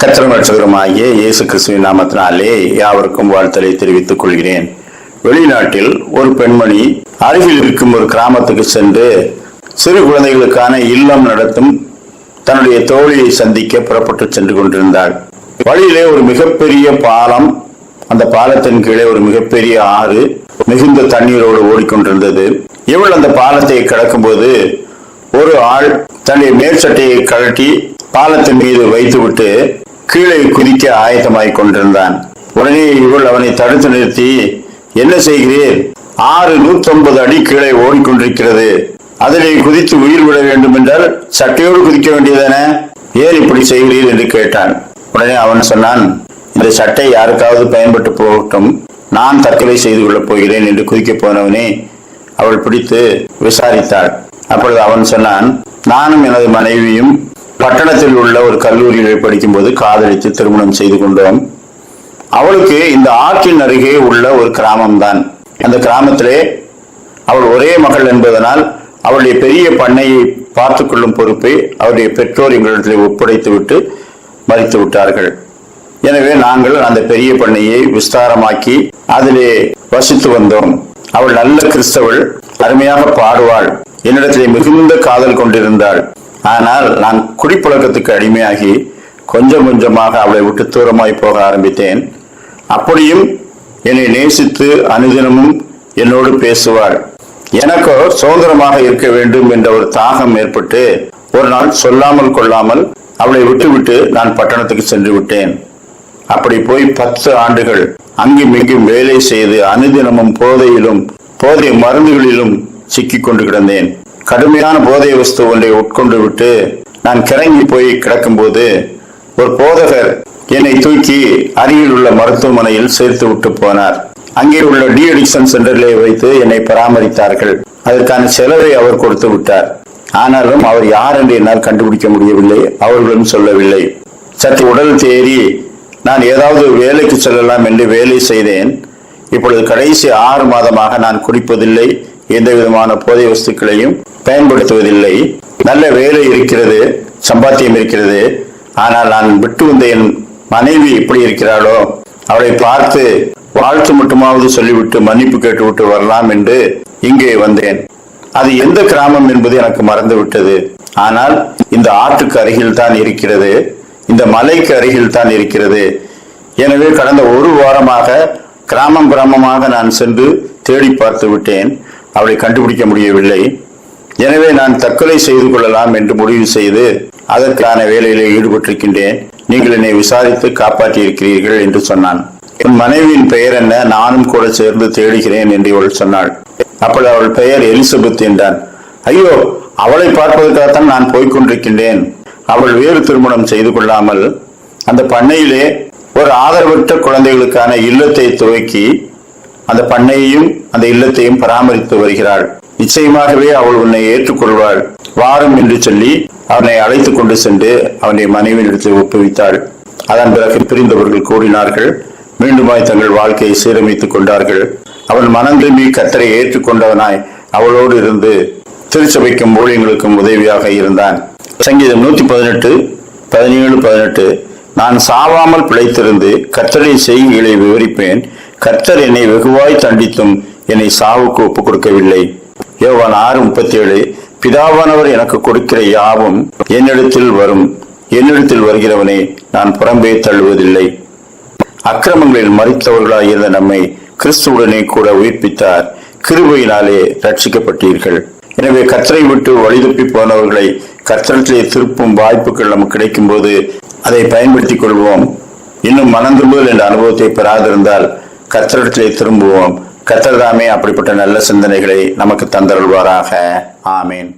கர்த்தரும் இரட்சகருமாகிய இயேசு கிறிஸ்துவின் நாமத்தினாலே யாவருக்கும் வாழ்த்தலை தெரிவித்துக் கொள்கிறேன். வெளிநாட்டில் ஒரு பெண்மணி அருகில் இருக்கும் ஒரு கிராமத்துக்கு சென்று சிறு குழந்தைகளுக்கான இல்லம் நடத்தும் தன்னுடைய தோழியை சந்திக்க புறப்பட்டு சென்று கொண்டிருந்தாள். வழியிலே ஒரு மிகப்பெரிய பாலம், அந்த பாலத்தின் கீழே ஒரு மிகப்பெரிய ஆறு மிகுந்த தண்ணீரோடு ஓடிக்கொண்டிருந்தது. இவள் அந்த பாலத்தை கடக்கும்போது ஒரு ஆள் தன்னுடைய மேற்சட்டையை கழட்டி பாலத்தின் மீது வைத்துவிட்டு கீழே குதிக்க ஆயத்தமாய் கொண்டிருந்தான். உடனே இவள் அவனை தடுத்து நிறுத்தி, என்ன செய்கிறீர்? 150 அடி கீழே ஓடிக்கொண்டிருக்கிறது, அதிலே குதித்து உயிர் விட வேண்டும் என்றால் சட்டையோடு குதிக்க வேண்டியதானே, ஏன் இப்படி செய்கிறீர் என்று கேட்டான். உடனே அவன் சொன்னான், இந்த சட்டை யாருக்காவது பயன்பட்டு போகட்டும், நான் தற்கொலை செய்து கொள்ளப் போகிறேன் என்று குதிக்க போனவனே அவள் பிடித்து விசாரித்தாள். அப்பொழுது அவன் சொன்னான், நானும் எனது மனைவியும் பட்டணத்தில் உள்ள ஒரு கல்லூரியில் படிக்கும் போது காதலித்து திருமணம் செய்து கொண்டோம். அவளுக்கு இந்த ஆற்றின் அருகே உள்ள ஒரு கிராமம் தான். அந்த கிராமத்திலே அவள் ஒரே மகள் என்பதனால் அவளுடைய பெரிய பண்ணையை பார்த்து கொள்ளும் பொறுப்பை அவருடைய பெற்றோர் எங்களிடத்தில் ஒப்படைத்து விட்டு மறித்து விட்டார்கள். எனவே நாங்கள் அந்த பெரிய பண்ணையை விஸ்தாரமாக்கி அதிலே வசித்து வந்தோம். அவள் நல்ல கிறிஸ்தவள், அருமையாக பாடுவாள், என்னிடத்திலே மிகுந்த காதல் கொண்டிருந்தாள். ஆனால் நான் குடிப்பழக்கத்துக்கு அடிமையாகி கொஞ்சம் கொஞ்சமாக அவளை விட்டு தூரமாய் போக ஆரம்பித்தேன். அப்படியும் என்னை நேசித்து அனுதினமும் என்னோடு பேசுவாள். எனக்கோ சுதந்திரமாக இருக்க வேண்டும் என்ற ஒரு தாகம் ஏற்பட்டு ஒரு நாள் சொல்லாமல் கொள்ளாமல் அவளை விட்டுவிட்டு நான் பட்டணத்துக்கு சென்று விட்டேன். அப்படி போய் 10 ஆண்டுகள் அங்கும் இங்கும் வேலை செய்து அனுதினமும் போதையிலும் போதை மருந்துகளிலும் சிக்கிக் கொண்டு கிடந்தேன். கடுமையான போதை வஸ்து ஒன்றை உட்கொண்டு விட்டு நான் கிறங்கி போய் கிடக்கும் போது ஒரு போதகர் என்னை தூக்கி அருகில் உள்ள மருத்துவமனையில் சேர்த்து விட்டு போனார். அங்கே உள்ள டி அடிக்ஷன் சென்டரிலே வைத்து என்னை பராமரித்தார்கள். அதற்கான செலவை அவர் கொடுத்து விட்டார். ஆனாலும் அவர் யார் என்று என்னால் கண்டுபிடிக்க முடியவில்லை, அவர்களும் சொல்லவில்லை. சற்று உடல் தேறி நான் ஏதாவது வேலைக்கு செல்லலாம் என்று வேலை செய்தேன். இப்பொழுது கடைசி 6 மாதமாக நான் குடிப்பதில்லை, எந்த விதமான போதை வஸ்துக்களையும் பயன்படுத்துவதில்லை. நல்ல வேலை இருக்கிறது, சம்பாத்தியம் இருக்கிறது. ஆனால் நான் விட்டு வந்த என் மனைவி எப்படி இருக்கிறாளோ அவளை பார்த்து வாழ்த்து மட்டுமாவது சொல்லிவிட்டு மன்னிப்பு கேட்டுவிட்டு வரலாம் என்று இங்கே வந்தேன். அது எந்த கிராமம் என்பது எனக்கு மறந்து விட்டது. ஆனால் இந்த ஆற்றுக்கு அருகில் தான் இருக்கிறது, இந்த மலைக்கு அருகில் தான் இருக்கிறது. எனவே கடந்த 1 வாரமாக கிராமமாக நான் சென்று தேடி பார்த்து விட்டேன், அவளை கண்டுபிடிக்க முடியவில்லை. எனவே நான் தற்கொலை செய்து கொள்ளலாம் என்று முடிவு செய்து அதற்கான வேலையிலே ஈடுபட்டிருக்கின்றேன். நீங்கள் என்னை விசாரித்து காப்பாற்றி இருக்கிறீர்கள் என்று சொன்னான். என் மனைவியின் பெயர் என்ன? நானும் கூட சேர்ந்து தேடுகிறேன் என்று இவள் சொன்னாள். அப்பொழுது அவள் பெயர் எலிசபெத் என்றான். ஐயோ, அவளை பார்ப்பதற்காகத்தான் நான் போய்கொண்டிருக்கின்றேன். அவள் வேறு திருமணம் செய்து கொள்ளாமல் அந்த பண்ணையிலே ஒரு ஆதரவற்ற குழந்தைகளுக்கான இல்லத்தை துவக்கி அந்த பண்ணையையும் அந்த இல்லத்தையும் பராமரித்து வருகிறாள். நிச்சயமாகவே அவள் உன்னை ஏற்றுக்கொள்வாள், வாரும் என்று சொல்லி அவனை அழைத்து கொண்டு சென்று அவனுடைய மனைவியிடத்தில் ஒப்புவித்தாள். அதன் பிறகு பிரிந்தவர்கள் கூடினார்கள், மீண்டுமாய் தங்கள் வாழ்க்கையை சீரமைத்துக் கொண்டார்கள். அவன் மனம் திரும்பி கர்த்தரை ஏற்றுக்கொண்டவனாய் அவளோடு இருந்து திருச்சபைக்கும் ஊழியங்களுக்கும் உதவியாக இருந்தான். சங்கீதம் 118:17-18 நான் சாவாமல் பிழைத்திருந்து கர்த்தரின் செய்திகளை விவரிப்பேன். கர்த்தர் என்னை வெகுவாய் தண்டித்தும் என்னை சாவுக்கு ஒப்புக் கொடுக்கவில்லை. யோவான் 6:37 பிதாவானவர் எனக்கு கொடுக்கிற யாவும் என்னிடத்தில் வரும், என்னிடத்தில் வருகிறவனை நான் புறம்பே தள்ளுவதில்லை. அக்கிரமங்களில் மரித்தவர்களாய் இருந்த நம்மை கிறிஸ்துவுடனே கூட உயிர்ப்பித்தார், கிருபையினாலே ரட்சிக்கப்பட்டீர்கள். எனவே கர்த்தரை விட்டு வழிதப்பி போனவர்களை கர்த்தரிலே திருப்பும் வாய்ப்புகள் நமக்கு கிடைக்கும் போது அதை பயன்படுத்திக் கொள்வோம். இன்னும் மனம் திரும்புதல் என்ற அனுபவத்தை பெறாதிருந்தால் கர்த்தரிடத்திலே திரும்புவோம். கர்த்தர் தாமே அப்படிப்பட்ட நல்ல சிந்தனைகளை நமக்கு தந்தருள்வாராக. ஆமேன்.